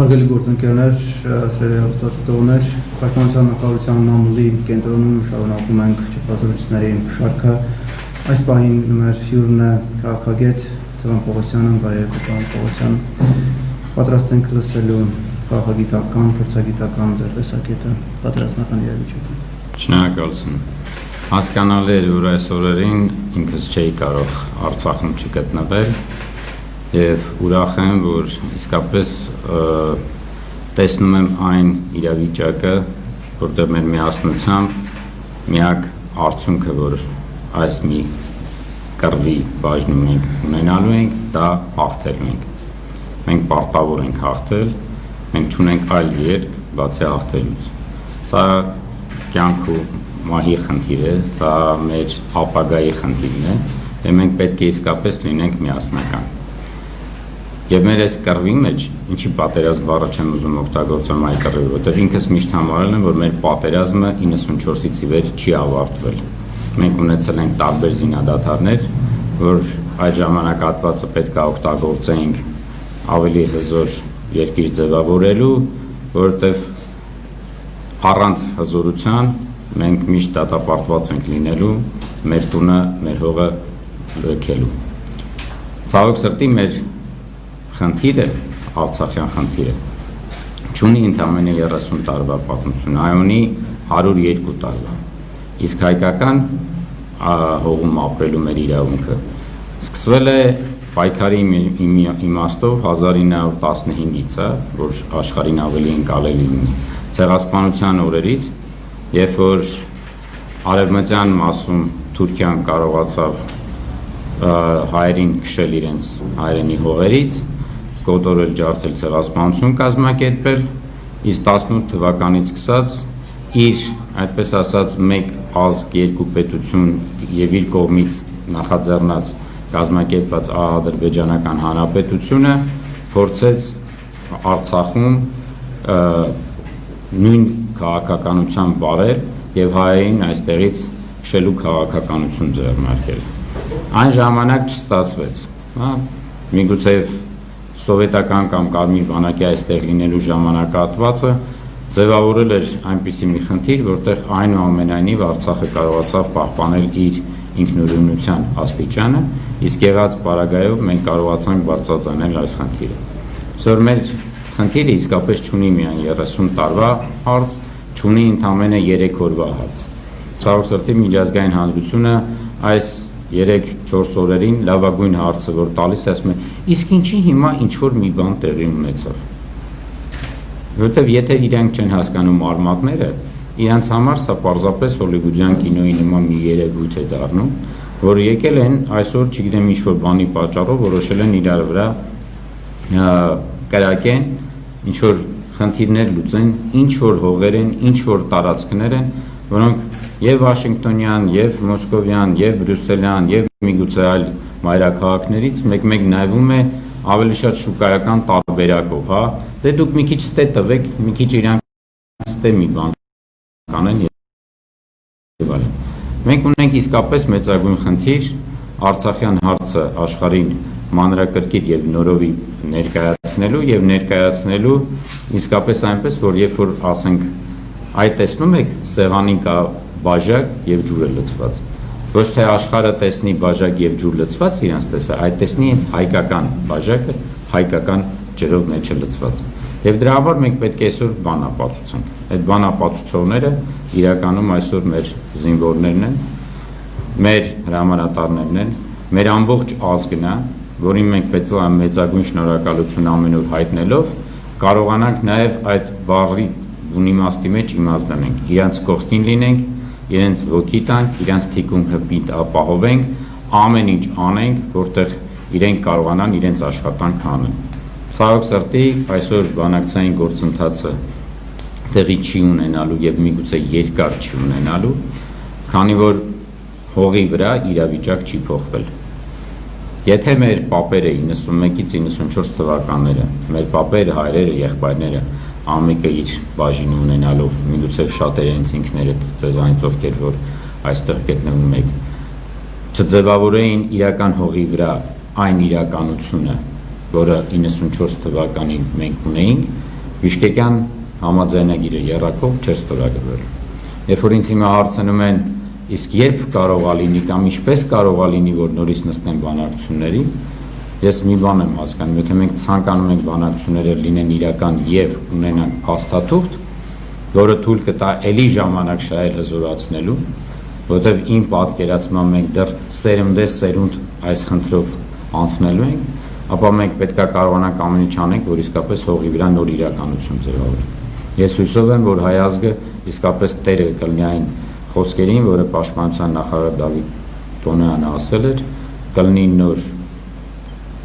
Հարգելի գործընկերներ, սիրելի հաղորդատոներ, Պաշտպանության նախարարության մամուլի կենտրոնում շարունակում ենք չափազրույցների շարքը։ Այս պահին մեր հյուրն է քաղաքագետ Տղան Պողոսյանը, բարերարք Տղան Պողոսյան։ Պատրաստ ենք լսելու քաղաքագիտական, փորձագիտական ձեռտեսակետը, պատրաստական իրավիճակը։ Շնորհակալություն։ Հասկանալի է, որ այս օրերին ինքս չէի կարող Արցախում չգտնվել եւ ուրախ եմ, որ իսկապես տեսնում եմ այն իրավիճակը, որտեղ մեր միասնությամբ միակ արդյունքը, որ այս մի կռվի բաժնում ենք ունենալու ենք, դա հաղթելու ենք։ Մենք պարտավոր ենք հաղթել, մենք չունենք այլ երկ բացի հաղթելուց։ Սա կյանքի մահի խնդիր է, սա մեր ապագայի խնդիրն է, եւ մենք պետք է իսկապես լինենք միասնական։ Եվ մեր այս կռվի մեջ, ինչի պատերազմ բառը չեմ ուզում օգտագործեմ այդ կռվի, որտեղ ինքս միշտ համարել եմ, որ մեր պատերազմը 94-ից ի վեր չի ավարտվել։ Մենք ունեցել ենք տարբեր զինադադարներ, որ այդ ժամանակահատվածը պետք է օգտագործենք ավելի հզոր երկիր ձևավորելու, որովհետև առանց հզորության մենք միշտ դատապարտված ենք լինելու մեր տունը, մեր հողը լքելու։ Ցավոք սրտի մեր խնդիրը, Արցախյան խնդիրը, չունի ընդամենը 30 տարվա պատմություն, այ ունի 102 տարվա։ Իսկ հայկական հողում ապրելու մեր իրավունքը սկսվել է պայքարի իմաստով 1915-ից, որ աշխարհին ավելի ընկալելի լինի, ցեղասպանության օրերից, երբ որ արևմտյան մասում Թուրքիան կարողացավ հայերին քշել իրենց հայրենի հողերից, կոտորել ջարդել ցեղասպանություն կազմակերպել, իսկ 18 թվականից սկսած իր, այդպես ասած, մեկ ազգ երկու պետություն եւ իր կողմից նախաձեռնած կազմակերպված ադրբեջանական հանրապետությունը փորձեց Արցախում նույն քաղաքականության վարել եւ հայերին այստեղից քշելու քաղաքականություն ձեռնարկել։ Այն ժամանակ չստացվեց, հա, միգուցե սովետական կամ կարմիր բանակի այստեղ լինելու ժամանակահատվածը ձևավորել էր այնպիսի մի խնդիր, որտեղ այնուամենայնիվ Արցախը կարողացավ պահպանել իր ինքնուրույնության աստիճանը, իսկ եղած պարագայով մենք կարողացանք բարձրացնել այս խնդիրը։ Այսօր մեր խնդիրը իսկապես չունի միայն 30 տարվա հարց, չունի ընդամենը 3 օրվա հարց։ Ցավոք սրտի միջազգային հանրությունը այս 3-4 օրերին լավագույն հարցը, որ տալիս է, ասում է, իսկ ինչի հիմա ինչ-որ մի բան տեղի ունեցավ։ Որովհետև եթե իրանք չեն հասկանում արմատները, իրանց համար սա պարզապես հոլիվուդյան կինոյի նման մի երևույթ է դառնում, որ եկել են այսօր, չգիտեմ ինչ-որ բանի պատճառով որոշել են իրար վրա կրակեն, ինչ-որ խնդիրներ լուծեն, ինչ-որ հողեր են, ինչ-որ տարածքներ են, որոնք եւ Վաշինգտոնյան, եւ Մոսկովյան, եւ Բրյուսելյան, եւ միգուցե այլ մայրաքաղաքներից մեկ-մեկ նայվում է ավելի շատ շուկայական տարբերակով, հա։ Դե դուք մի քիչ ստե տվեք, մի քիչ իրանք ստե մի բան կանեն եւ այլն։ Մենք ունենք իսկապես մեծագույն խնդիր Արցախյան հարցը աշխարհին մանրակրկիտ եւ նորովի ներկայացնելու իսկապես այնպես, որ երբ որ ասենք այդ տեսնում եք սեղանին կա բաժակ եւ ջուր է լցված։ Ոչ թե աշխարհը տեսնի բաժակ եւ ջուր լցված իրանց տեսա, այդ տեսնի հենց հայկական բաժակը, հայկական ջրով մեջը լցված։ Եվ դրա համար մենք պետք է այսօր բան ապացուցենք։ Այդ բան ապացուցողները իրականում այսօր մեր զինվորներն են, մեր հրամանատարներն են, մեր ամբողջ ազգն է, որին մենք պետք է մեծագույն շնորհակալություն ամենուր հայտնելով կարողանանք նաեւ այդ բառի իմաստի մեջ իմաստանենք, իրանց կողքին լինենք, իրենց ոգի տանք, իրենց թիկունքը պիտ ապահովենք, ամեն ինչ անենք, որտեղ իրենք կարողանան իրենց աշխատանք անեն։ Ցավոք սրտի այսօր բանակցային գործընթացը տեղի չի ունենալու եւ միգուցե երկար չի ունենալու, քանի որ հողի վրա իրավիճակ չի փոխվել։ Եթե մեր պապերը 91-ից 94 թվականները, մեր պապերը, հայրերը, եղբայրները ամենը իր բաժինը ունենալով, միգուցե շատերը հենց ինքներդ ձեզ այնց ովքեր որ այստեղ գտնվում եք, չձևավորեին իրական հողի վրա այն իրականությունը, որը 94 թվականին մենք ունեինք, Բիշկեկյան համաձայնագիրը եռակող չէր ստորագրվել։ Երբ որ ինձ հիմա հարցնում են, իսկ երբ կարող է լինի կամ ինչպես կարող է լինի, որ նորից նստեն բանակցությունների, ես մի բան եմ հասկանում, եթե մենք ցանկանում ենք բանակցությունները լինեն իրական եւ ունենանք փաստաթուղթ, որը թույլ կտա էլի ժամանակ շահել հզորացնելու, որովհետեւ իմ պատկերացմամբ մենք դեռ սերունդ այս խնդրով անցնելու ենք, ապա մենք պետք է կարողանանք ամեն ինչ անենք, որ իսկապես հողի վրա նոր իրականություն ձևավորի։ Ես հույսով եմ, որ հայ ազգը իսկապես տերը կլինի այն խոսքերին, որը պաշտպանության նախարար Դավիթ Տոնոյանը ասել էր, կլինի նոր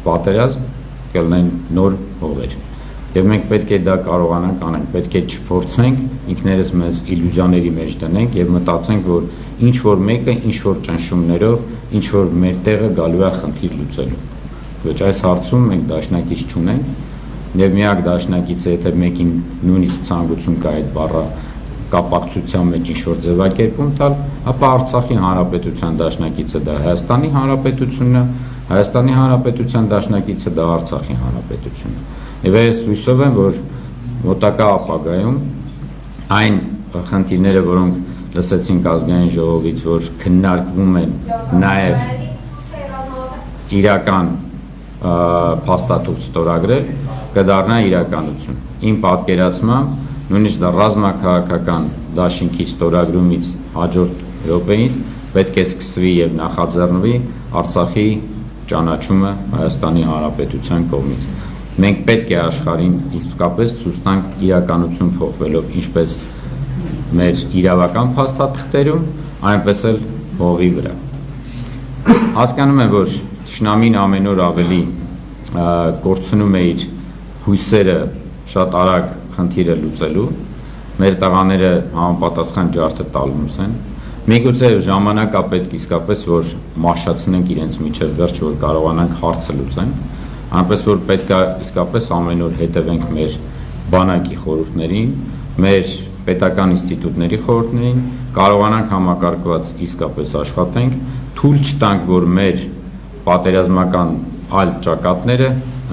պատերազմ, կլինեն նոր հողեր։ Եվ մենք պետք է դա կարողանանք անենք, պետք է չփորձենք ինքներս մեզ իլյուզիաների մեջ դնենք եւ մտածենք, որ ինչ որ մեկը ինչ որ ճնշումներով, ինչ որ մեր տեղը գալու է խնդիր լուծելու։ Ոչ այս հարցում մենք դաշնակից չունենք եւ միակ դաշնակիցը, եթե մեկին նույնիսկ ցանկություն կա այդ բառը կապակցության մեջ ինչ որ ձևակերպում տալ, ապա Արցախի հանրապետության դաշնակիցը դա Հայաստանի հանրապետությունն է, Հայաստանի հանրապետության դաշնակիցը դա Արցախի հանրապետությունն է։ Եվ ես հույսով եմ, որ մոտակա ապագայում այն խնդիրները, որոնք լսեցինք ազգային ժողովից, որ քննարկվում են նաև իրական փաստաթուղթ ստորագրել, կդառնա իրականություն։ Իմ պատկերացմամբ նույնիսկ ռազմաքաղաքական դաշինքի ստորագրումից հաջորդ րոպեից պետք է սկսվի եւ նախաձեռնվի Արցախի ճանաչումը Հայաստանի Հանրապետության կողմից։ Մենք պետք է աշխարհին իսկապես ցույց տանք իրականություն փոխվելով ինչպես մեր իրավական փաստաթղթերում, այնպես էլ հողի վրա։ Հասկանում եմ, որ Թշնամին ամեն օր ավելի կորցնում է իր հույսերը շատ արագ խնդիրը լուծելու, մեր տղաները համապատասխան ջարդը տալուց են։ Միգուցե ժամանակա պետք իսկապես, որ մաշացնենք իրենց միջև վերջ, որ կարողանանք հարցը լուծենք, այնպես որ պետք է իսկապես ամեն օր հետևենք մեր բանակի խորհուրդներին, մեր պետական ինստիտուտների խորհուրդներին, կարողանանք համակարգված իսկապես աշխատենք, թույլ չտանք, որ մեր պատերազմական այլ ճակատները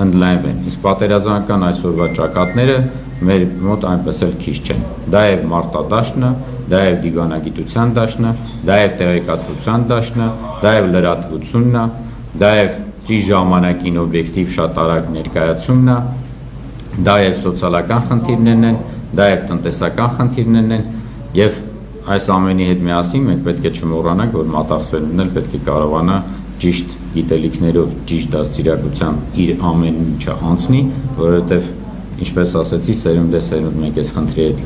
ընդլայնվեն։ Իսկ պատերազմական այսօրվա ճակատները մեր մոտ այնպես էլ քիչ չեն։ Դա է մարտադաշտն է, դա է դիվանագիտության դաշտն է, դա է տեղեկատվության դաշտն է, դա է լրատվությունն է, դա է ճիշտ ժամանակին օբյեկտիվ շատ արագ ներկայացումն է, դա է սոցիալական խնդիրներն են, դա է տնտեսական խնդիրներն են եւ այս ամենի հետ միասին մենք պետք է չմոռանանք, որ մատաղսերն էլ պետք է կարողանա ճիշտ գիտելիքներով, ճիշտ դաստիարակությամբ իր ամեն ինչը անցնի, որովհետև ինչպես ասեցի, սերունդ մենք այս խնդրի հետ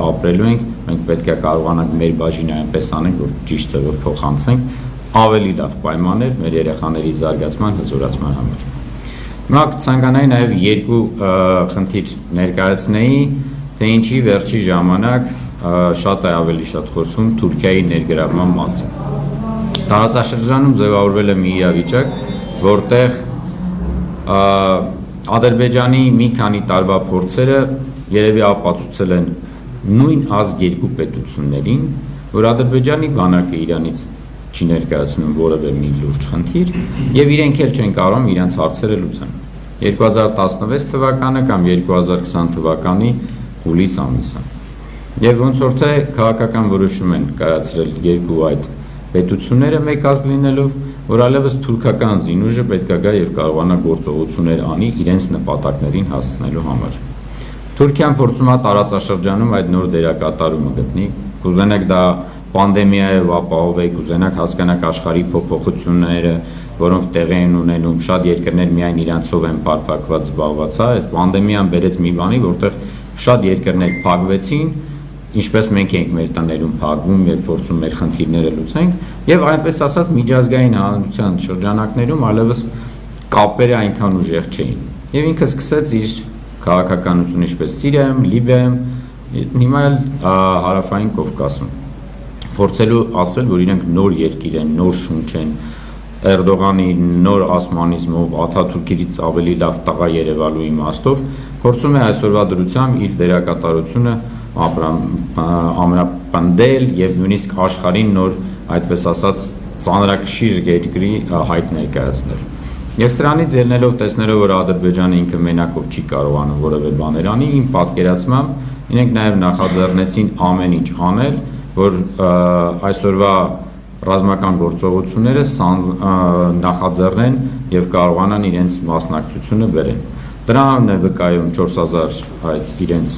ապրելու ենք, մենք պետք է կարողանանք մեր բաժինը այնպես անենք, որ ճիշտ ձևով փոխանցենք ավելի լավ պայմաններ մեր երեխաների զարգացման, հզորացման համար։ Հիմա կցանկանայի նաև երկու խնդիր ներկայացնեի, թե ինչի վերջի ժամանակ շատ է ավելի շատ խոսում Թուրքիայի ներգրավման մասին։ Տարածաշրջանում ձևավորվել է մի իրավիճակ, որտեղ Ադրբեջանի մի քանի տարվա փորձերը երևի ապացուցել են նույն ազգ երկու պետություններին, որ Ադրբեջանի բանակը Իրանից չի ներկայացնում որևէ մի լուրջ խնդիր եւ իրենք էլ չեն կարող իրենց հարցերը լուծեն։ 2016 թվականը կամ 2020 թվականի հուլիս ամիսը։ Եվ ոնց որ թե քաղաքական որոշում են կայացրել երկու այդ պետությունները մեկ ազգ լինելով, որ այլևս թուրքական զինուժը պետք է գա եւ կարողանա գործողություններ անի իրենց նպատակներին հասնելու համար։ Թուրքիան փորձում է տարածաշրջանում այդ նոր դերակատարումը գտնի, կուզենակ դա պանդեմիայով ապահովեք, կուզենակ հասկանաք աշխարհի փոփոխությունները, որոնք տեղի են ունենում, շատ երկրներ միայն իրանցով են փակված զբաղված, այս պանդեմիան բերեց մի բանի, որտեղ շատ երկրներ փակվեցին, ինչպես մենք ենք մեր տներում փակվում եւ փորձում մեր խնդիրները լուծենք, եւ այնպես ասած միջազգային հանրության շրջանակներում այլևս կապերը այնքան ուժեղ չէին։ Եվ ինքը սկսեց իր քաղաքականությունը ինչպես Սիրիայում, Լիբիայում, հիմա էլ հարավային Կովկասում, փորձելու ասել, որ իրենք նոր երկիր են, նոր շունչ են, Էրդողանի նոր ասմանիզմով, Աթաթուրքից ավելի լավ տղա երևալու իմաստով, փորձում է այսօրվա դրությամբ իր դերակատարությունը ամրապնդել եւ նույնիսկ աշխարհին նոր, այդպես ասած, ծանրակշիռ երկրի հայտ ներկայացնել։ Եվ սրանից ելնելով տեսնելով որ Ադրբեջանը ինքը մենակով չի կարողանում որևէ բաներ անի, իմ պատկերացմամբ իրենք նաև նախաձեռնեցին ամեն ինչ անել, որ այսօրվա ռազմական գործողությունները նախաձեռնեն եւ կարողանան իրենց մասնակցությունը բերեն։ Դրանն է վկայում 4000 այդ իրենց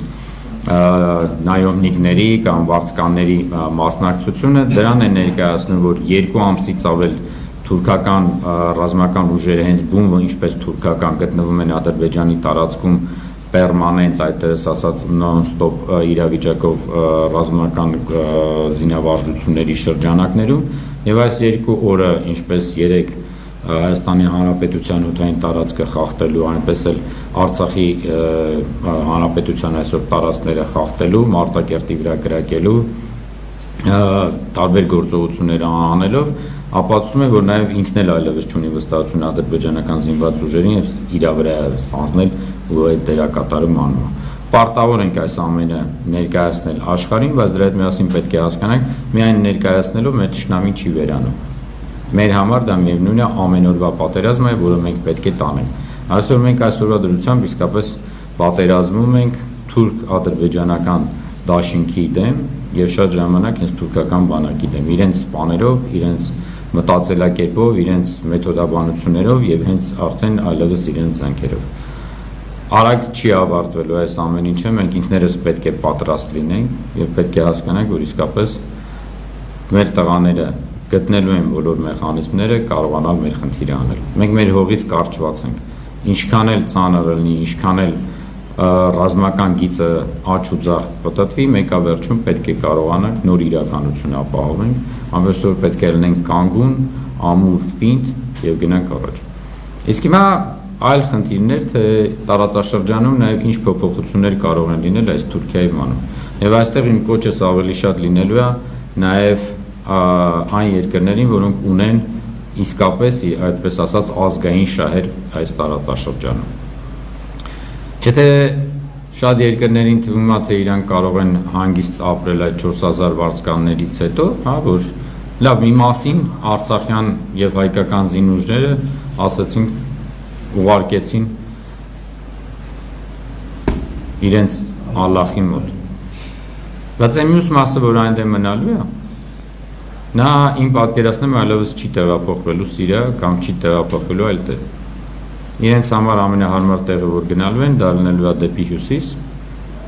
նայովնիկների կամ վարձկանների մասնակցությունը, դրան է ներկայացնում, որ 2 ամսից ավել թուրքական ռազմական ուժերը հենց բումը ինչպես թուրքական գտնվում են Ադրբեջանի տարածքում պերմանենտ այդպես ասած նոն-ստոպ իրավիճակով ռազմական զինավարժությունների շրջանակներում եւ այս 2 օրը ինչպես 3 Հայաստանի Հանրապետության օդային տարածքը խախտելու, այնպես էլ Արցախի Հանրապետության այսօր տարածքները խախտելու, Մարտակերտի վրա կրակելու տարբեր գործողություններ անելով ապացուցում է, որ նաև ինքն էլ այլևս չունի վստահություն ադրբեջանական զինված ուժերին եւ իր վրա ստանձնել ու այդ դերակատարում անում։ Պարտավոր ենք այս ամենը ներկայացնել աշխարհին, բայց դրա հետ միասին պետք է հասկանանք, միայն ներկայացնելով մեր ճշնամին չի վերանում։ Մեր համար դա միևնույն է ամեն օրվա պատերազմ է, որը մենք պետք է տանենք։ Այսօր մենք այսօրվա դրությամբ իսկապես պատերազմում ենք թուրք-ադրբեջանական դաշինքի դեմ եւ շատ ժամանակ հենց թուրքական բանակի դեմ, իրենց սպաներով, իրենց մտածելակերպով, իրենց մեթոդաբանություններով եւ հենց արդեն այլևս իրենց զենքերով։ Արագ չի ավարտվելու այս ամեն ինչը, մենք ինքներս պետք է պատրաստ լինենք եւ պետք է հասկանանք, որ իսկապես մեր տղաները գտնելու են բոլոր մեխանիզմները կարողանալ մեր խնդիրը անել։ Մենք մեր հողից կարճված ենք։ Ինչքան էլ ծանր լինի, ինչքան էլ ռազմական գիծը աճ ու ձախ պատտվի, մեկավերջում պետք է կարողանանք նոր իրականություն ապահովենք, ամենուր պետք է լինենք կանգուն, ամուր, պինդ եւ գնանք առաջ։ Իսկ հիմա այլ խնդիրներ, թե տարածաշրջանում նաեւ ինչ փոփոխություններ կարող են լինել այս Թուրքիայի բանում։ Եվ այստեղ իմ կոչս ավելի շատ լինելու է նաեւ այն երկրներին, որոնք ունեն իսկապես այդպես ասած ազգային շահեր այս տարածաշրջանում։ Եթե շատ երկրներին թվում է, թե իրանք կարող են հանգիստ ապրել այդ 4000 վարձկաններից հետո, հա, որ լավ մի մասին արցախյան եւ հայկական զինուժները ասացին ուղարկեցին իրենց Ալլախի մոտ։ Բայց այն մյուս մասը, որ այնտեղ մնալու է, նա իմ պատկերացնում այլևս չի տեղափոխվելու Սիրիա կամ չի տեղափոխվելու այլ տեղ։ Իրենց համար ամենահարմար տեղը որ գնալու են, դա լինելու է դեպի հյուսիս,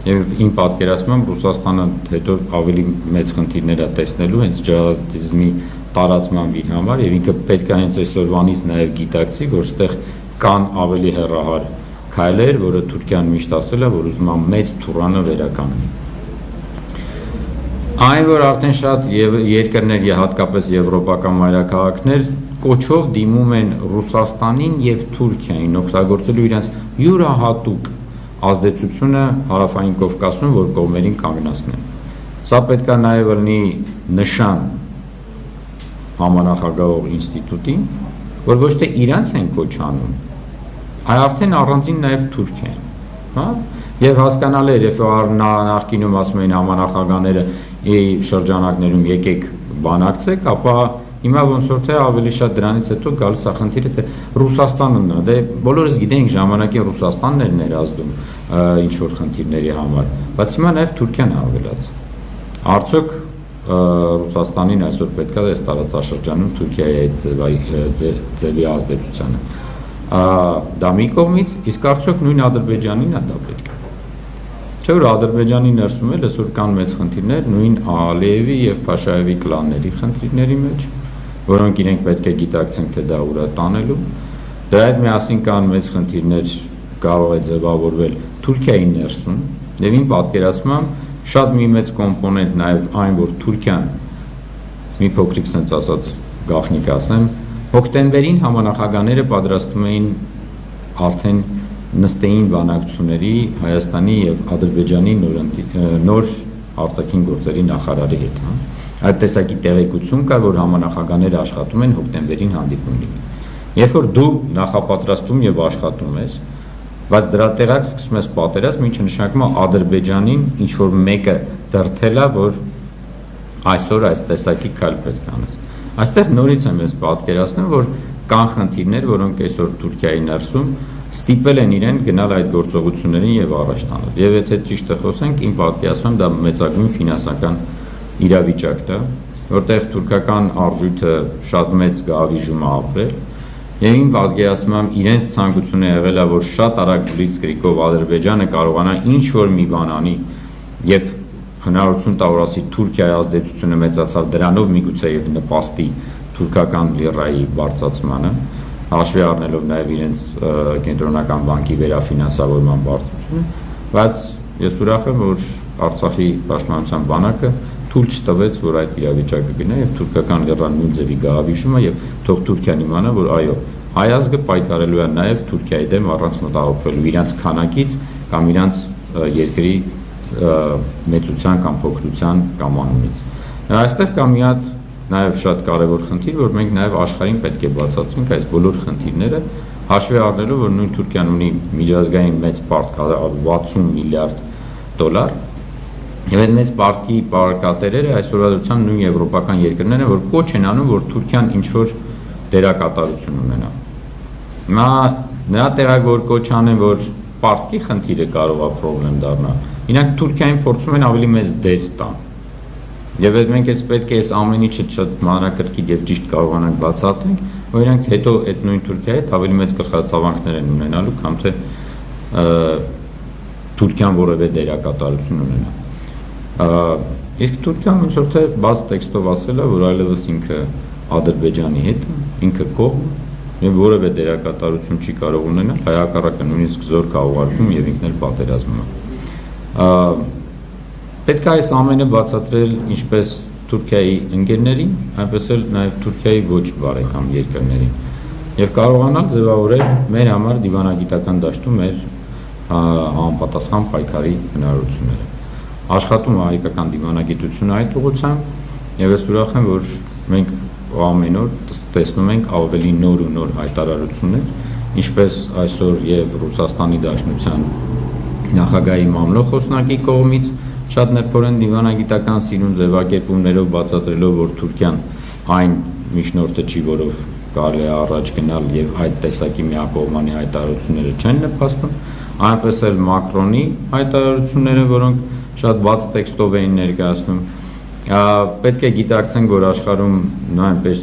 եւ իմ պատկերացմամբ Ռուսաստանը հետո ավելի մեծ խնդիրներ է տեսնելու հենց ջիհադիզմի տարածման իր համար, եւ ինքը պետք է հենց այսօրվանից նաեւ գիտակցի, որ այդտեղ կան ավելի հեռահար քայլեր, որը Թուրքիան միշտ ասել է, որ ուզում է մեծ թուրանը վերականգնի։ Այն որ արդեն շատ երկրներ եւ հատկապես եվրոպական մայրաքաղաքներ կոչով դիմում են Ռուսաստանին եւ Թուրքիային օգտագործելու իրենց յուրահատուկ ազդեցությունը հարավային Կովկասում, որ կողմերին կանգնացնեն։ Սա պետք է նաեւ լինի նշան համանախագահող ինստիտուտին, որ ոչ թե իրանց են կոչ անում, այլ արդեն առանձին նաեւ Թուրքիային, հա? Եվ հասկանալի է, երբ նախկինում ասում էին համանախագահները շրջանակներում եկեք բանակցեք, ապա հիմա ոնց որ թե ավելի շատ դրանից հետո գալիս է խնդիրը, թե Ռուսաստանն է, դե բոլորս գիտենք ժամանակի Ռուսաստանն էր ներազդում ինչ որ խնդիրների համար, բայց հիմա նաև Թուրքիան է ավելաց։ Արդյոք Ռուսաստանին այսօր պետք է այս տարածաշրջանում Թուրքիայի այդ ձևի ազդեցությանը։ Դա մի կողմից, իսկ արդյոք նույն Ադրբեջանին է դա պետք է։ Չէ՞ որ Ադրբեջանի ներսում էլ այսօր կան մեծ խնդիրներ նույն Ալիևի եւ Փաշաևի կլանների խնդիրների մեջ, որոնք իրենք պետք է գիտակցեն, թե դա ուր է տանելու։ Դրա հետ միասին կան մեծ խնդիրներ կարող է ձևավորվել Թուրքիայի ներսում, եւ իմ պատկերացմամբ շատ մի մեծ կոմպոնենտ նաեւ այն, որ Թուրքիան մի փոքրիկ sense ասած գաղտնիք ասեմ, հոկտեմբերին համանախագահները պատրաստում էին արդեն նստեին բանակցությունների Հայաստանի եւ Ադրբեջանի նոր արտաքին գործերի նախարարի հետ, հա։ Այդ տեսակի տեղեկություն կա, որ համանախագահները աշխատում են հոկտեմբերին հանդիպումին։ Երբ որ դու նախապատրաստում եւ աշխատում ես, բայց դրա տեղակ սկսում ես պատերազմ, ինչը նշանակում է Ադրբեջանին ինչ որ մեկը դրթել է, որ այսօր այս տեսակի քայլ պետք է անես։ Այստեղ նորից եմ ես պատկերացնում, որ կան խնդիրներ, որոնք այսօր Թուրքիայի ներսում ստիպել են իրեն գնալ այդ գործողություններին եւ առաջ տանել։ Եվ եթե ճիշտը խոսենք, իմ պատկերացմամբ դա մեծագույն ֆինանսական իրավիճակն է, որտեղ թուրքական արժույթը շատ մեծ գավիժում է ապրել։ Եվ իմ պատկերացմամբ իրենց ցանկությունը եղել է, որ շատ արագ բլիցկրիգով Ադրբեջանը կարողանա ինչ որ մի բան անի եւ հնարավորություն տա, որ ասի Թուրքիայի ազդեցությունը մեծացավ, դրանով միգուցե եւ նպաստի թուրքական լիրայի բարձրացմանը, հաշվի առնելով նաեւ իրենց կենտրոնական բանկի վերաֆինանսավորման բարձրությունը, բայց ես ուրախ եմ, որ Արցախի պաշտպանության բանակը թույլ չտվեց, որ այդ իրավիճակը գնա եւ թուրքական լեռան նույն ձևի գահավիժումը եւ թող Թուրքիան իմանա, որ այո, հայ ազգը պայքարելու է նաեւ Թուրքիայի դեմ առանց մտահոգվելու իրանց քանակից կամ իրանց երկրի մեծության կամ փոքրության կամ անունից։ Այստեղ կա մի հատ նաեւ շատ կարեւոր խնդիր, որ մենք նաեւ աշխարհին պետք է բացատրենք այս բոլոր խնդիրները, հաշվի առնելով, որ նույն Թուրքիան ունի միջազգային մեծ պարտք 60 միլիարդ դոլար, եւ այդ մեծ պարտքի պարկատերերը այսօրվա նույն եվրոպական երկրներն են, որ կոչ են անում, որ Թուրքիան ինչ որ դերակատարություն ունենա։ Նրա տեղակ որ կոչ անեն, որ պարտքի խնդիրը կարող է խնդրեմ դառնա, իրանք Թուրքիային փորձում են ավելի մեծ դեր տան։ Եվ մենք այս պետք է այս ամեն ինչը շատ մանրակրկիտ եւ ճիշտ կարողանանք բացատրենք, որ իրանք հետո այդ նույն Թուրքիայի հետ ավելի մեծ գլխացավանքներ են ունենալու, քան թե Թուրքիան որևէ դերակատարություն ունենա։ Իսկ Թուրքիան ոնց որ թե բաց տեքստով ասել է, որ այլևս ինքը Ադրբեջանի հետ է, ինքը կողմ եւ որևէ դերակատարություն չի կարող ունենալ, հայակառակը նույնիսկ զորք է ուղարկում եւ ինքն էլ պատերազմում է։ Պետք է այս ամենը բացատրել ինչպես Թուրքիայի ընկերներին, այնպես էլ նաեւ Թուրքիայի ոչ բարեկամ երկրներին եւ կարողանալ ձևավորել մեր համար դիվանագիտական դաշտում մեր համապատասխան պայքարի հնարավորությունները։ Աշխատում է հայկական դիվանագիտությունը այդ ուղղությամբ եւ ես ուրախ եմ, որ մենք ամեն օր տեսնում ենք ավելի նոր ու նոր հայտարարություններ, ինչպես այսօր եւ Ռուսաստանի Դաշնության նախագահի մամլո խոսնակի կողմից շատ ներփորեն դիվանագիտական սիրուն ձևակերպումներով բացատրելով, որ Թուրքիան այն միջնորդը չի, որով կարելի է առաջ գնալ եւ այդ տեսակի միակողմանի հայտարարությունները չեն նպաստում, այնպես էլ Մակրոնի հայտարարությունները, որոնք շատ բաց տեքստով էին ներկայացնում։ Պետք է գիտակցենք, որ աշխարհում նույնպես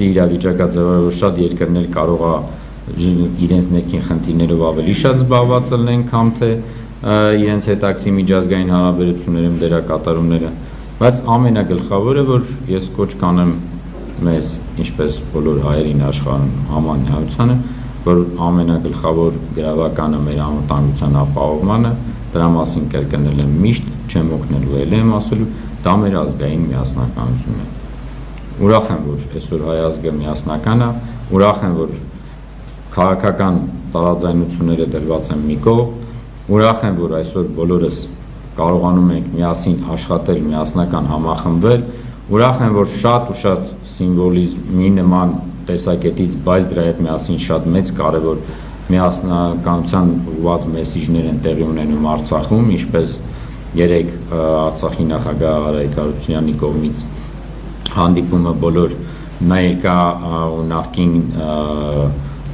իրավիճակա ձևավորել, որ շատ երկրներ կարող է իրենց ներքին խնդիրներով ավելի շատ զբաղված լինեն, քան թե իրենց հետաքրքիր միջազգային հարաբերություններում դերակատարումները, բայց ամենագլխավորը, որ ես կոչ կանեմ մեզ, ինչպես բոլոր հայերին աշխարհում համանյութությանը, որ ամենագլխավոր գրավականը մեր անվտանգության ապահովմանը, դրա մասին կրկնել եմ միշտ, չեմ օգնելու, ել եմ ասելու, դա մեր ազգային միասնականությունն է։ Ուրախ եմ, որ այսօր հայ ազգը միասնական է, ուրախ եմ, որ քաղաքական տարաձայնությունները դրված են մի կողմ, ուրախ եմ, որ այսօր բոլորս կարողանում ենք միասին աշխատել, միասնական համախմբվել, ուրախ եմ, որ շատ ու շատ սիմվոլիզմի նման տեսակետից, բայց դրա հետ միասին շատ մեծ կարևոր միասնականության ուղղված մեսիջներ են տեղի ունենում Արցախում, ինչպես երեք Արցախի նախագահ Արայիկ Հարությունյանի կողմից հանդիպումը բոլոր ներկա ու նախկին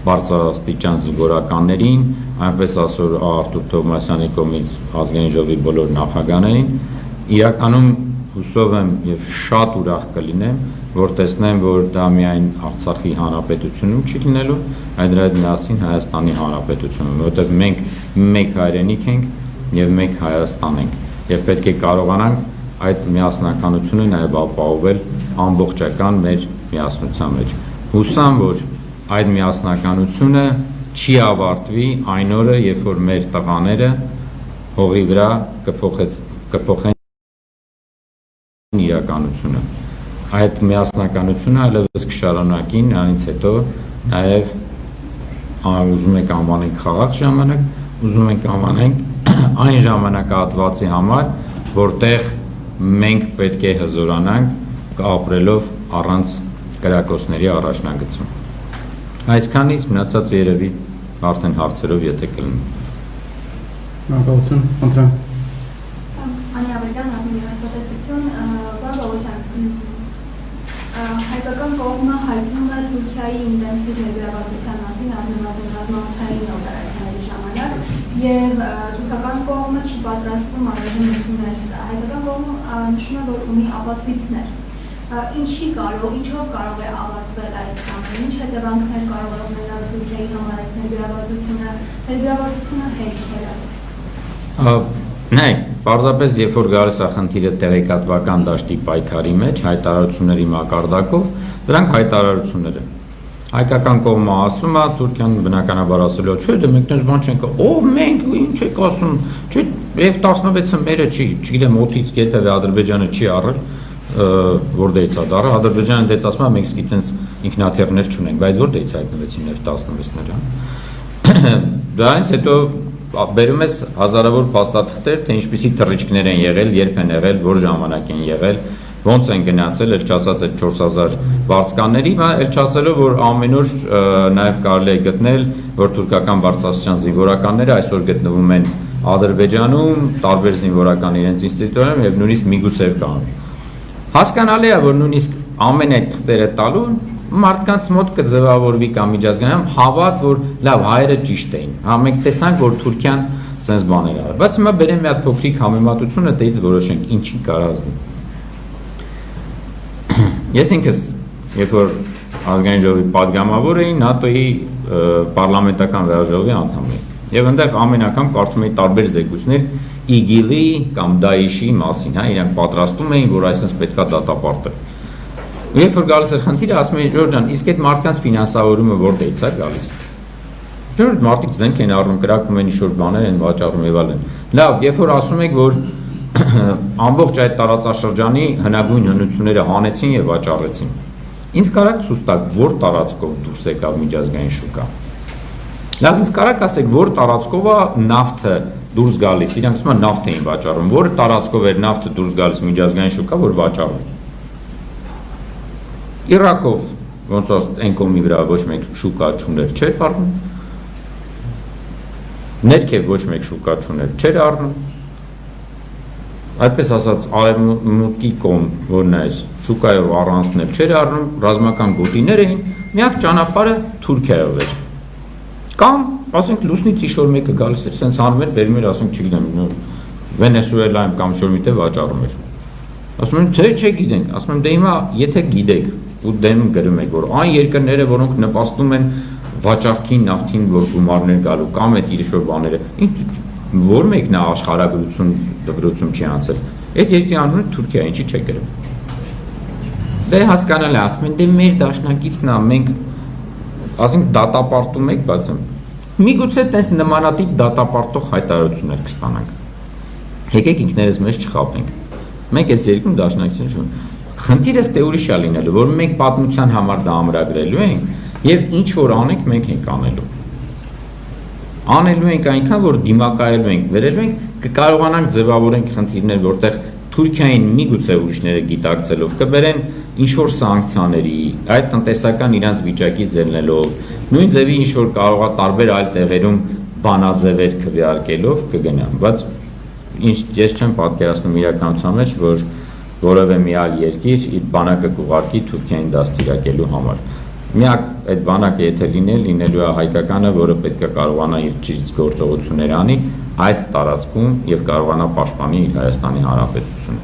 բարձրաստիճան զինվորականներին, այնպես ասոր Արտուր Թովմասյանի կողմից ազգային ժողովի բոլոր նախագահներին, իրականում հուսով եմ եւ շատ ուրախ կլինեմ, որ տեսնեմ, որ դա միայն Արցախի հանրապետությունում չի լինելու, այլ դրա հետ միասին Հայաստանի հանրապետությունում, որովհետեւ մենք մեկ հայրենիք ենք եւ մեկ Հայաստան ենք եւ պետք է կարողանանք այդ միասնականությունը նաեւ ապահովել ամբողջական մեր միասնության մեջ։ Հուսամ, որ այդ միասնականությունը չի ավարտվի այն օրը, երբ որ մեր տղաները հողի վրա կփոխեն իրականությունը։ Այդ միասնականությունը այլևս կշարունակի նրանից հետո նաև ուզում ենք անվանենք խաղաղ ժամանակ, ուզում ենք անվանենք այն ժամանակահատվածի համար, որտեղ մենք պետք է հզորանանք ապրելով առանց կրակոցների առաջնագծում։ Այսքանից մնացած երևի արդեն հարցերով եթե կլինի։ Շնորհակալություն, ընտրեմ։ Անի Ավելյան, Անի Հաստատեսություն, Բաբա Օսյան, հայկական կողմը հայտնում է Թուրքիայի ինտենսիվ ներգրավվածության մասին առնվազն ռազմաօդային օպերացիաների ժամանակ եւ թուրքական կողմը չի պատրաստվում առայժմ ընդունել սա։ Հայկական կողմը նշում է, որ ունի ապացույցներ։ Ինչով կարող է ավարտվել այս ամենը, ինչ հետևանքներ կարող է ունենալ Թուրքիայի համար այս ներգրավվածությունը հերքելը։ Նայեք, պարզապես երբ որ գալիս է խնդիրը տեղեկատվական դաշտի պայքարի մեջ հայտարարությունների մակարդակով, դրանք հայտարարություններ են։ Հայկական կողմը ասում է, Թուրքիան բնականաբար ասել է, չէ, դե մենք դες բան չենք, ով մենք, ինչ եք ասում, չէ, F-16-ը մերը չի, չգիտեմ, օդից երբևէ Ադրբեջանը չի առել, որտեղից է դառը, Ադրբեջանը դից ասում է, մենք սկիթենց ինքնաթիռներ չունենք, բայց որտեղից հայտնվեցին F-16-ները։ Դրանից հետո բերում ես հազարավոր փաստաթղթեր, թե ինչպիսի թռիչքներ են եղել, երբ են եղել, որ ժամանակ են եղել, ոնց են գնացել, էլ չասած այդ 4000 վարձկանների, էլ չասելով, որ ամեն օր նաև կարելի է գտնել, որ թուրքական բարձրաստիճան զինվորականները այսօր գտնվում են Ադրբեջանում, տարբեր զինվորական իրենց ինստիտուտներում եւ նույնիսկ միգուցեւ կան։ Հասկանալի է, որ նույնիսկ ամեն այդ թղթերը տալու մարդկանց մոտ կձևավորվի կամ միջազգայինում հավատ, որ լավ հայերը ճիշտ էին։ Հա մենք տեսանք, որ Թուրքիան sense բաներ արել։ Բայց հիմա բերեմ մի հատ փոքրիկ համեմատությունը, դից որոշենք ինչի կարող ազնի։ Ես ինքս, երբ որ ազգային ժողովի падգամավոր էի, ՆԱՏՕ-ի պարլամենտական վերաժողովի անդամ էի։ Եվ այնտեղ ամեն անգամ կարդում էի տարբեր զեկույցներ ԻԳԻԼ-ի կամ ԴԱԻՇ-ի մասին, հա, իրանք պատրաստում էին, որ այսպես պետքա դատապարտել։ Երբ որ գալիս էր խնդիրը, ասում էի Ժորժ ջան, իսկ այդ մարդկանց ֆինանսավորումը որտեղից է գալիս։ Ժորժ մարդիկ զենք են առնում, կրակում են ինչ-որ բաներ են վաճառում եւ այլն։ Լավ, երբ որ ասում եք, որ ամբողջ այդ տարածաշրջանի հնագույն հնությունները հանեցին եւ վաճառեցին։ Ինձ կարաք ցույց տաք, որ տարածքով դուրս եկավ միջազգային շուկա։ Լավ, ինձ կարաք ասեք, որ տարածքով է նավթը դուրս գալիս, իրանք ասում են նավթ էին վաճառում, որ տարածքով էր նավթը դուրս գալիս միջազգային շուկա, որ վաճառում։ Իրաքով ոնց որ այն կողմի վրա ոչ մեկ շուկա չուներ, չէր առնում։ Ներքև ոչ մեկ շուկա չուներ, չէր առնում։ Այդպես ասած արևմուտքի կողմ, որն է շուկայով առանցնել չէր առնում, ռազմական գոտիներ էին, միակ ճանապարհը Թուրքիայով էր։ Կամ, ասենք լուսնից ինչ-որ մեկը գալիս էր, սենց անում էր, բերում էր, ասենք, չգիտեմ, Վենեսուելայում կամ ինչ-որ միտեղ վաճառում էր։ Ասում եմ, թե չգիտենք, ասում եմ, դե հիմա եթե գիտեք ու դեմ գրում եք, որ այն երկրները, որոնք նպաստում են վաճառքին, նավթին, որ գումարներ գալու կամ այդ ինչ-որ բաները, որ մեկն է աշխարհագրություն դպրոցում չի անցել։ Այդ երկրի անունը Թուրքիա, ինչի՞ չէ գրում։ Դե հասկանալի, ասում են, դե մեր դաշնակիցն է, մենք ասենք դատապարտում եք, բայց միգուցե տես նմանատիպ դատապարտող հայտարարություններ կստանանք։ Եկեք ինքներս մեզ չխաբենք։ Մենք այս երկրում դաշնակիցներ չունենք։ Խնդիրը ստե ուրիշ է լինելու, որ մենք պատմության համար դա ամրագրելու ենք եւ ինչ որ անենք մենք ենք անելու։ Անելու ենք այնքան, որ դիմակայելու ենք, վերելու ենք, կկարողանանք ձևավորենք խնդիրներ, որտեղ Թուրքիային միգուցե ուրիշները գիտակցելով կբերեն ինչ-որ սանկցիաների, այդ տնտեսական իրանց վիճակից ելնելով, նույն ձևի ինչ-որ կարող է տարբեր այլ տեղերում բանաձևեր քվեարկելով կգնան, բայց ես չեմ պատկերացնում իրականության մեջ, որ որևէ մի այլ երկիր իր բանակը կուղարկի Թուրքիային դաստիարակելու համար։ Միակ այդ բանակը եթե լինելու է հայկականը, որը պետք է կարողանա իր ճիշտ գործողություններ անի այս տարածքում եւ կարողանա պաշտպանի իր Հայաստանի Հանրապետությունը։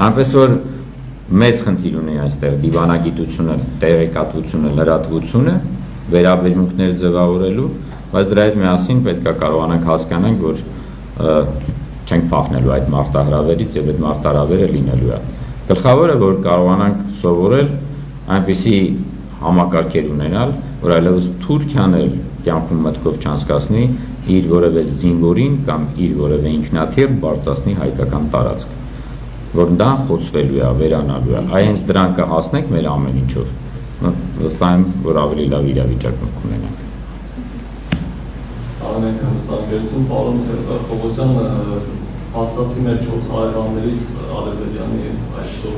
Այնպես որ մեծ խնդիր ունի այստեղ դիվանագիտությունը, տեղեկատվությունը, լրատվությունը, վերաբերմունքներ ձևավորելու, բայց դրա հետ միասին պետք է կարողանանք հասկանանք, որ չենք փախնելու այդ մարտահրավերից եւ այդ մարտահրավերը լինելու է։ Գլխավորը որ կարողանանք սովորել այնպիսի համակարգեր ունենալ, որ այլևս Թուրքիան էլ կյանքում մտքով չանցկացնի իր որևէ զինվորին կամ իր որևէ ինքնաթիռ բարձրացնի հայկական տարածք, որ դա խոցվելու է, վերանալու է։ Այս դրան կհասնենք մեր ամեն ինչով։ Վստահ եմ, որ ավելի լավ իրավիճակում կունենանք։ Արմեն հստակեցում պարոն Պողոսյան հաստատի մեր 4 հարևաններից Ադրբեջանի այսօր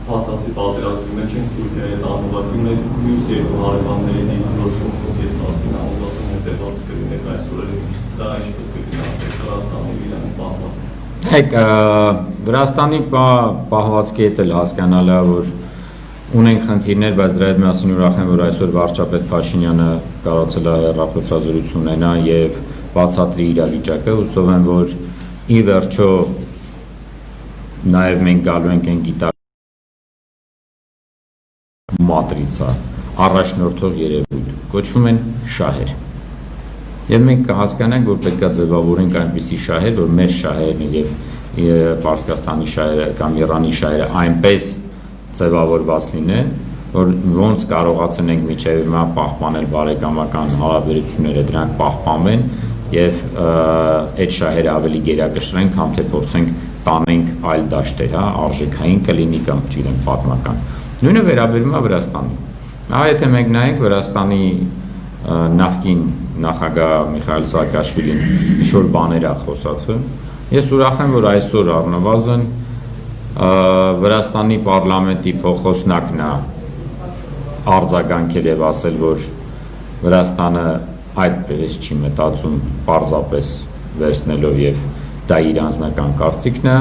հաստատի պատերազմի մեջ են Թուրքիայի հետ անուղակի մեկ մյուս երկու հարևանների դիրքորոշում ես ասում անուղացում հետևած կլինեք այսօր դա ինչպես կլինի Վրաստանի իրանի պահվածքը։ Հեք Վրաստանի պահվածքի հետ էլ հասկանալի է, որ ունենք խնդիրներ, բայց դրա հետ միասին ուրախ եմ, որ այսօր վարչապետ Փաշինյանը կարողացել է հեռախոսազրույց ունենա եւ բացատրի իրավիճակը, հուսով եմ, որ ի վերջո նաեւ մենք գալու ենք այն գիտակ մատրիցա, առաջնորդող երևույթ, կոչվում են շահեր։ Եվ մենք հասկանանք, որ պետք է ձևավորենք այնպիսի շահեր, որ մեր շահերն եւ Պարսկաստանի շահերը կամ Իրանի շահերը այնպես ձևավորված լինեն, որ ոնց կարողացել ենք միջև հիմա պահպանել բարեկամական հարաբերությունները, դրանք պահպանեն եւ այդ շահերը ավելի գերակշռեն, քան թե փորձենք տանենք այլ դաշտեր, հա, արժեքային կլինի կամ չգիտեմ պատմական։ Նույնը վերաբերում է Վրաստանին։ Ահա եթե մենք նայենք Վրաստանի նախկին նախագահ Միխայիլ Սաակաշվիլին ինչ-որ բաներ է խոսացել, ես ուրախ եմ, որ այսօր առնվազն Վրաստանի պարլամենտի փոխոսնակն է արձագանքել եւ ասել, որ Վրաստանը այդպես չի մտածում պարզապես վերցնելով եւ դա իր անձնական կարծիքն է։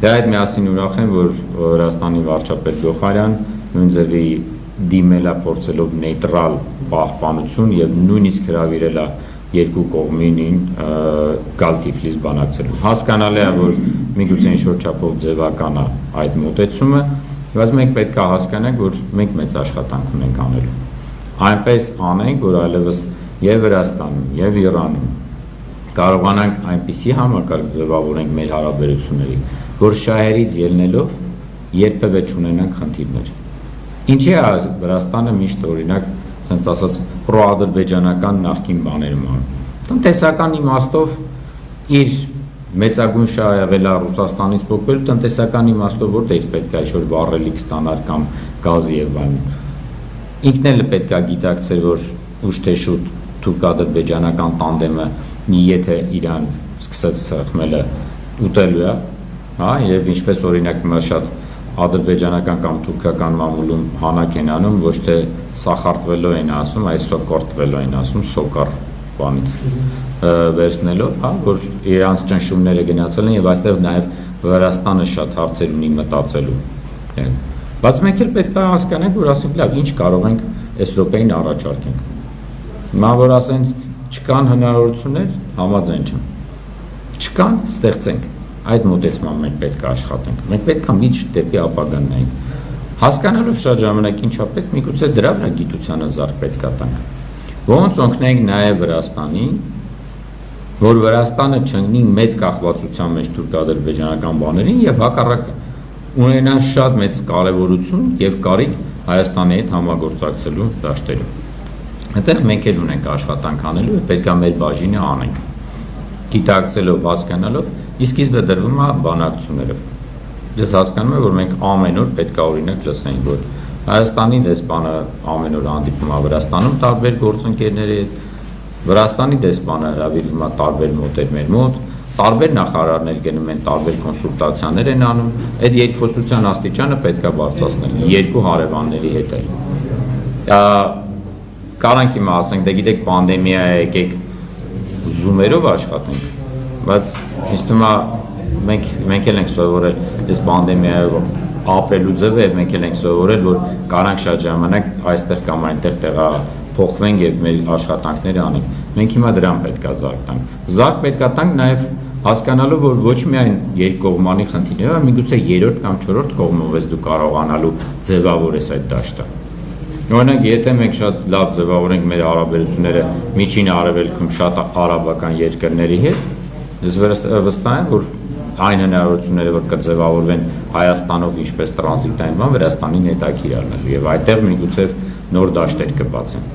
Դրա հետ միասին ուրախ եմ, որ Վրաստանի վարչապետ Գոխարյան նույն ձևի դիմել է փորձելով նեյտրալ պահպանություն եւ նույնիսկ հրավիրել է երկու կողմին գալ Թիֆլիս բանակցելու։ Հասկանալի է, որ միգուցե ինչ-որ չափով ձևական է այդ մոտեցումը, բայց մենք պետք է հասկանանք, որ մենք մեծ աշխատանք ունենք անելու։ Այնպես անենք, որ այլևս եւ Վրաստանում, եւ Իրանում կարողանանք այնպիսի համակարգ ձևավորենք մեր հարաբերությունների, որ շահերից ելնելով երբևէ չունենանք խնդիրներ։ Ինչի է Վրաստանը միշտ օրինակ ասենց ասած պրոադրբեջանական նախկին բաներում անում։ Տնտեսական իմաստով իր մեծագույն շահը եղել է Ռուսաստանից փոխվել, տնտեսական իմաստով որտեղից պետք է ինչ-որ վառելիք ստանալ կամ գազի եւ այլն։ Ինքն էլ պետք է գիտակցել, որ ուշ թե շուտ թուրք-ադրբեջանական տանդեմը եթե Իրան սկսեց սխմելը ուտելու է, հա, եւ ինչպես օրինակ հիմա շատ ադրբեջանական կամ թուրքական մամուլում հանակ են անում, ոչ թե սախարտվելով են ասում, այլ սոկորտվելով են ասում, սոկար բանից վերցնելով, հա, որ իրանց ճնշումները գնացել են եւ այստեղ նաեւ Վրաստանը շատ հարցեր ունի մտածելու։ Բայց մենք էլ պետք է հասկանանք, որ ասենք լավ, ինչ կարող ենք այս րոպեին առաջարկենք։ Հիմա որ ասենք չկան հնարավորություններ, համաձայն չեմ։ Չկան, ստեղծենք։ Այդ մոտեցմամբ մենք պետք է աշխատենք։ Մենք պետք է միշտ դեպի ապագան նայենք։ Հասկանալով շատ ժամանակ ինչա պետք, միգուցե դրա վրա գիտությանը զարկ պետք է տանք։ Ոնց օգնենք նաև Վրաստանին, որ Վրաստանը չընկնի մեծ կախվածության մեջ թուրք-ադրբեջանական բաներին եւ հակառակը ունենա շատ մեծ կարեւորություն եւ կարիք Հայաստանի հետ համագործակցելու դաշտերում։ Այդտեղ մենք էլ ունենք աշխատանք անելու եւ պետք է մեր բաժինը անենք։ Գիտակցելով, հասկանալով, իսկ սկիզբը դրվում է բանակցություններով։ Ես հասկանում եմ, որ մենք ամեն օր պետք է օրինակ լսենք, որ Հայաստանի դեսպանը ամեն օր հանդիպում է Վրաստանում տարբեր գործընկերների հետ, Վրաստանի դեսպանը հրավիրվում է տարբեր մոտեր մեր մոտ, տարբեր նախարարներ գնում են, տարբեր կոնսուլտացիաներ են անում, այդ երկխոսության աստիճանը պետք է բարձրացնել երկու հարևանների հետ էլ։ Կարանք հիմա ասենք, դե գիտեք պանդեմիա է, եկեք զումերով աշխատենք, բայց ինձ թվում է մենք էլ ենք սովորել այս պանդեմիայով ապրելու ձևը եւ մենք էլ ենք սովորել, որ կարանք շատ ժամանակ այստեղ կամ այնտեղ տեղափոխվենք եւ մեր աշխատանքները անենք։ Մենք հիմա դրան պետք է զարկ տանք։ Զարկ պետք է տանք նաեւ հասկանալով, որ ոչ միայն երկկողմանի խնդիրներ, այլ միգուցե երրորդ կամ չորրորդ կողմով ես դու կարողանալու ձևավորես այդ դաշտը։ Օրինակ, եթե մենք շատ լավ ձևավորենք մեր հարաբերությունները միջին արևելքում շատ արաբական երկրների հետ, ես վստահ եմ, որ այն հնարավորությունները, որ կձևավորվեն Հայաստանով ինչպես տրանզիտային բան, Վրաստանին հետաքրքիր առնելու եւ այդտեղ միգուցե նոր դաշտեր կբացեն։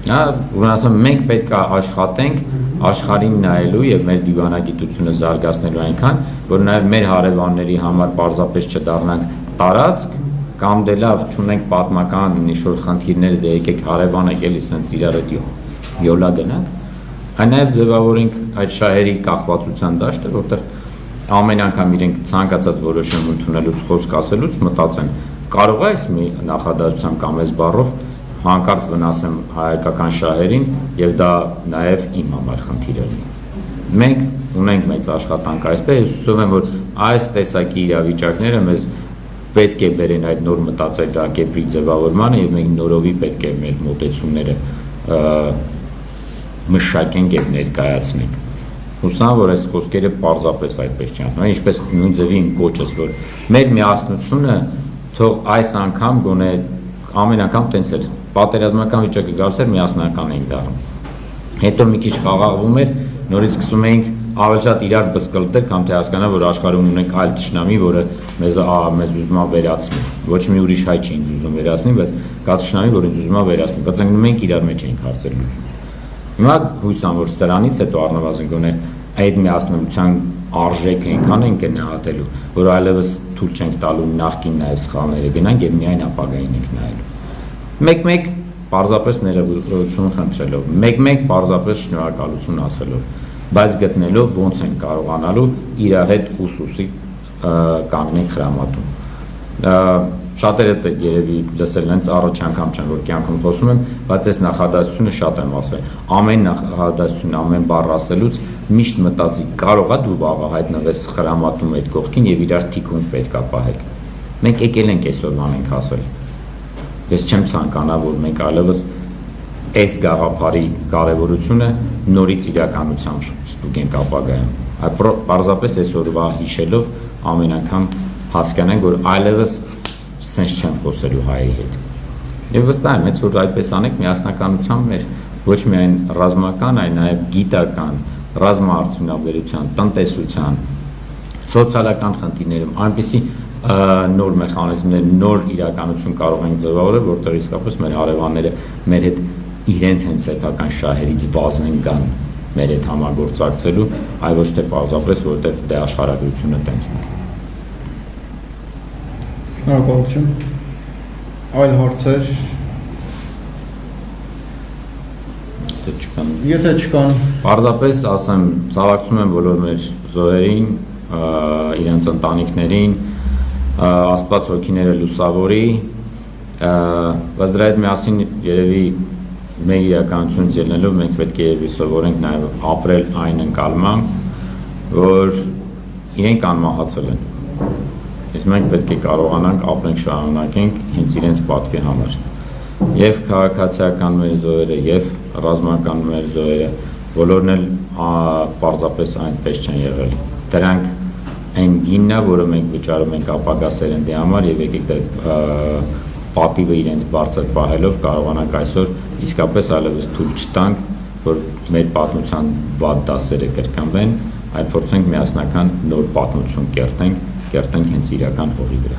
Հա, ուրեմն մենք պետք է աշխատենք աշխարհին նայելու եւ մեր դիվանագիտությունը զարգացնելու այնքան, որ նաեւ մեր հարևանների համար պարզապես չդառնանք տարածք կամ դե լավ չունենք պատմական ինչ-որ խնդիրներ, դե եկեք հարևան եկել իսենց իրար հետ յոլա գնանք, այլ նաեւ ձևավորենք այդ շահերի կախվածության դաշտը, որտեղ ամեն անգամ իրենք ցանկացած որոշում ընդունելուց խոսք ասելուց մտածեն, կարող է այս մի նախադասությամբ կամ այս բառով հանկարծ վնասեմ հայկական շահերին եւ դա նաեւ իմ համար խնդիր է։ Մենք ունենք մեծ աշխատանք այստեղ, ես հուսով եմ, որ այս տեսակի իրավիճակները մեզ պետք է բերեն այդ նոր մտածելակերպի ձևավորմանը եւ մենք նորովի պետք է մեր մոտեցումները մշակենք եւ ներկայացնենք։ Հուսամ, որ այս խոսքերը պարզապես այդպես չեն ասում, ինչպես նույն ձևի իմ կոչս, որ մեր միասնությունը թող այս անգամ գոնե ամեն անգամ տենց էր պատերազմական վիճակը գալիս էր միասնական էինք դառնում։ Հետո մի քիչ խաղաղվում էր, նորից սկսում էինք ավելի շատ իրար բսկլտել, կամ թե հասկանալ, որ աշխարհում ունենք այլ թշնամի, որը մեզ ուզում է վերացնի։ Ոչ մի ուրիշ հայ չի ինձ ուզում վերացնի, բայց կա թշնամի, որ ինձ ուզում է վերացնի, բայց մենք իրար մեջ էինք հարցեր լուծում։ Հիմա հույս եմ, որ սրանից հետո առնվազն գոնե այդ միասնության արժեքը այնքան ենք գնահատելու, որ այլևս թույլ չենք տալու նախկին նաև սխալները գնանք եւ միայն ապագային ենք նայելու։ Մեկ-մեկ պարզապես ներողություն խնդրելով, մեկ-մեկ պարզապես շնորհակալություն ասելով, բայց գտնելով ոնց են կարողանալու իրար հետ ուսուսի կանգնենք խրամատում։ Շատերը երևի լսել են, առաջ անգամ չեն, որ կյանքում խոսում եմ, բայց այս նախադասությունը շատ եմ ասել։ Ամեն նախադասություն, ամեն բառ ասելուց միշտ մտածի, կարող է դու վաղը հայտնվես խրամատում այդ կողքին եւ իրար թիկունք պետքա պահեք։ Մենք եկել ենք այսօրվան ենք ասել։ Ես չեմ ցանկանա, որ մենք այլևս այս գաղափարի կարևորությունը նորից իրականությամբ ստուգենք ապագայում։ Այդ պարզապես այսօրվա հիշելով ամեն անգամ հասկանանք, որ այլևս սենց չեմ խոսելու հայերի հետ։ Եվ վստահ եմ, հենց որ այդպես անենք միասնականությամբ մեր ոչ միայն ռազմական, այլ նաև գիտական, ռազմաարդյունաբերության, տնտեսության, սոցիալական խնդիրներում այնպիսի նոր մեխանիզմներ, նոր իրականություն կարող ենք ձևավորել, որտեղ իսկապես մեր հարևանները մեր հետ իրենց հենց սեփական շահերից վազեն գան մեր հետ համագործակցելու, այլ ոչ թե պարզապես, որովհետև դե աշխարհագրությունը տենցն է։ Շնորհակալություն։ Այլ հարցեր։ Եթե չկան, պարզապես ասեմ, ցավակցում եմ բոլոր մեր զոհերին, իրենց ընտանիքներին, Աստված հոգիները լուսավորի, բայց դրա հետ միասին երևի մեր իրականությունից ելնելով մենք պետք է երևի սովորենք նաև ապրել այն ընկալմամբ, որ իրենք անմահացել են։ Իսկ մենք պետք է կարողանանք ապրենք շարունակենք հենց իրենց պատվի համար։ Եվ քաղաքացիական մեր զոհերը, եւ ռազմական մեր զոհերը, բոլորն էլ պարզապես այնպես չեն եղել։ Դրանք այն գինն է, որը մենք վճարում ենք ապագա սերնդի համար եւ եկեք պատիվը իրենց բարձր պահելով կարողանանք այսօր իսկապես այլևս թույլ չտանք, որ մեր պատմության վատ դասերը կրկնվեն, այլ փորձենք միասնական նոր պատմություն կերտենք հենց իրական հողի վրա։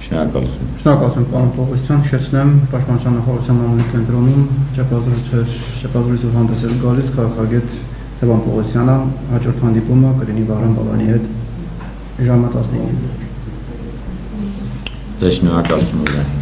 Շնորհակալություն։ Շնորհակալություն, պարոն Պողոսյան, հիշեցնեմ, Պաշտպանության նախարարության մամուլի կենտրոնում ճապազրույցով հանդես էր գալիս քաղաքագետ Սևան Պողոսյանը, հաջորդ հանդիպումը կլինի Վահրամ Բալայանի հետ ժամը 15-ին։ Ձեզ շնորհակալություն։